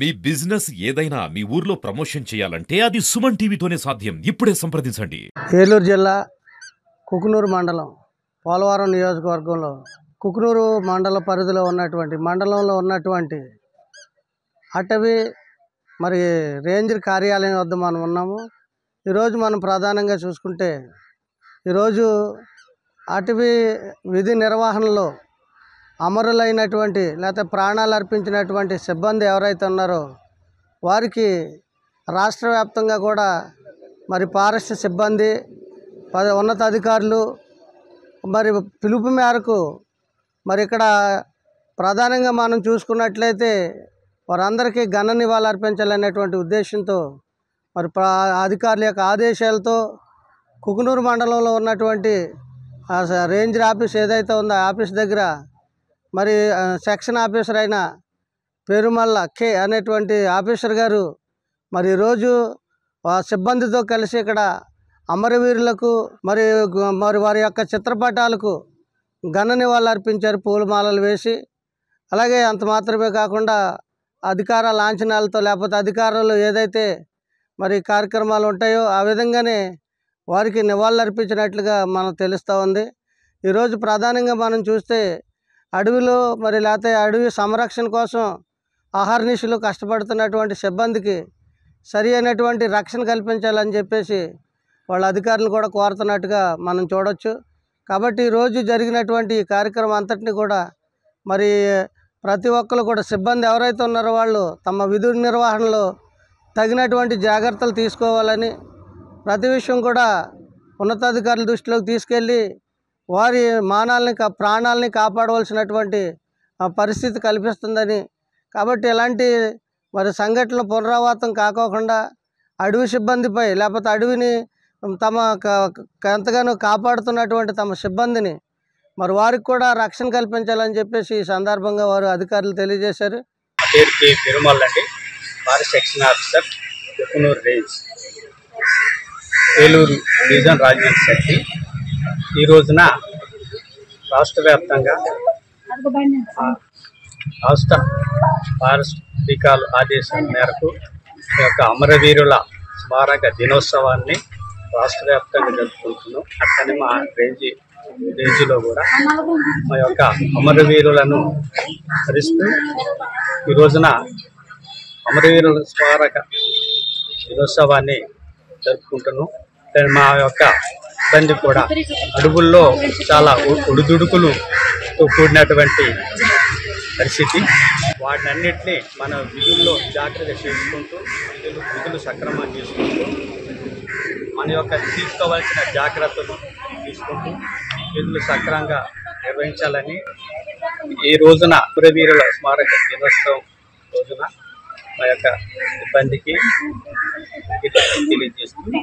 మీ business ఏదైనా మీ ఊర్లో promotion చేయాలంటే అది సుమన్ టీవీతోనే సాధ్యం. ఇప్పుడే సంప్రదించండి. ఏలూరు జిల్లా కుకునూరు మండలం పోలవరం నియోజకవర్గంలో కుకునూరు మండల పరిధిలో ఉన్నటువంటి మండలంలో ఉన్నటువంటి అటవీ మరి రేంజర్ కార్యాలయం వద్ద మనం ఉన్నాము. ఈరోజు మనం ప్రధానంగా చూసుకుంటే ఈరోజు అటవీ విధి నిర్వహణలో అమరులైనటువంటి లేకపోతే ప్రాణాలు అర్పించినటువంటి సిబ్బంది ఎవరైతే ఉన్నారో వారికి రాష్ట్ర వ్యాప్తంగా కూడా మరి ఫారెస్ట్ సిబ్బంది ఉన్నతాధికారులు మరి పిలుపు మేరకు మరి ఇక్కడ ప్రధానంగా మనం చూసుకున్నట్లయితే వారందరికీ ఘన నివాళులు అర్పించాలనేటువంటి ఉద్దేశంతో మరి అధికారుల యొక్క ఆదేశాలతో కుకునూరు మండలంలో ఉన్నటువంటి రేంజర్ ఆఫీస్ ఏదైతే ఉందో ఆ ఆఫీస్ దగ్గర మరి సెక్షన్ ఆఫీసర్ అయిన పెరుమల్ల కే అనేటువంటి ఆఫీసర్ గారు మరి ఈరోజు సిబ్బందితో కలిసి ఇక్కడ అమరవీరులకు మరి వారి యొక్క చిత్రపటాలకు ఘన నివాళులు అర్పించారు, పూలమాలలు వేసి. అలాగే అంత మాత్రమే కాకుండా అధికార లాంఛనాలతో లేకపోతే అధికారులు ఏదైతే మరి కార్యక్రమాలు ఉంటాయో ఆ విధంగానే వారికి నివాళులు అర్పించినట్లుగా మనకు తెలుస్తూ ఉంది. ఈరోజు ప్రధానంగా మనం చూస్తే అడవిలో మరి లేకపోతే అడవి సంరక్షణ కోసం అహర్నిశలు కష్టపడుతున్నటువంటి సిబ్బందికి సరి అయినటువంటి రక్షణ కల్పించాలని చెప్పేసి వాళ్ళ అధికారులు కూడా కోరుతున్నట్టుగా మనం చూడవచ్చు. కాబట్టి ఈరోజు జరిగినటువంటి ఈ కార్యక్రమం అంతటిని కూడా మరి ప్రతి ఒక్కరు కూడా సిబ్బంది ఎవరైతే ఉన్నారో వాళ్ళు తమ విధుల నిర్వహణలో తగినటువంటి జాగ్రత్తలు తీసుకోవాలని ప్రతి విషయం కూడా ఉన్నతాధికారుల దృష్టిలోకి తీసుకెళ్ళి వారి ప్రాణాలని కాపాడవలసినటువంటి పరిస్థితి కల్పిస్తుందని, కాబట్టి ఎలాంటి మరి సంఘటనలు పునరావృతం కాకోకుండా అడవి సిబ్బందిపై లేకపోతే అడవిని తమ ఎంతగానో కాపాడుతున్నటువంటి తమ సిబ్బందిని మరి వారికి కూడా రక్షణ కల్పించాలని చెప్పేసి ఈ సందర్భంగా వారు అధికారులు తెలియజేశారు. పేరుకి పెరుమల్ అండి, forest section officer, Kukunoor range, Eluru division, Rajahmundry శక్తి. ఈ రోజున రాష్ట్ర వ్యాప్తంగా రాష్ట్ర ఫారెస్ట్ అధికారుల ఆదేశాల మేరకు ఈ యొక్క అమరవీరుల స్మారక దినోత్సవాన్ని రాష్ట్ర వ్యాప్తంగా జరుపుకుంటున్నాం. అట్లనే మా రేంజ్లో కూడా మా యొక్క అమరవీరులను స్మరిస్తూ ఈ రోజున అమరవీరుల స్మారక దినోత్సవాన్ని జరుపుకుంటున్నాం. మా యొక్క సిబ్బంది కూడా అడవుల్లో చాలా ఒడిదుడుకులతో కూడినటువంటి పరిస్థితి, వాటినన్నింటినీ మన విధుల్లో జాగ్రత్త చేసుకుంటూ విధులు సక్రమంగా చేసుకుంటూ మన యొక్క తీసుకోవాల్సిన జాగ్రత్తలు తీసుకుంటూ విధులు సక్రమంగా నిర్వహించాలని ఈ రోజున అమరవీరుల స్మారక దినోత్సవం రోజున మా యొక్క సిబ్బందికి తెలియజేస్తుంది.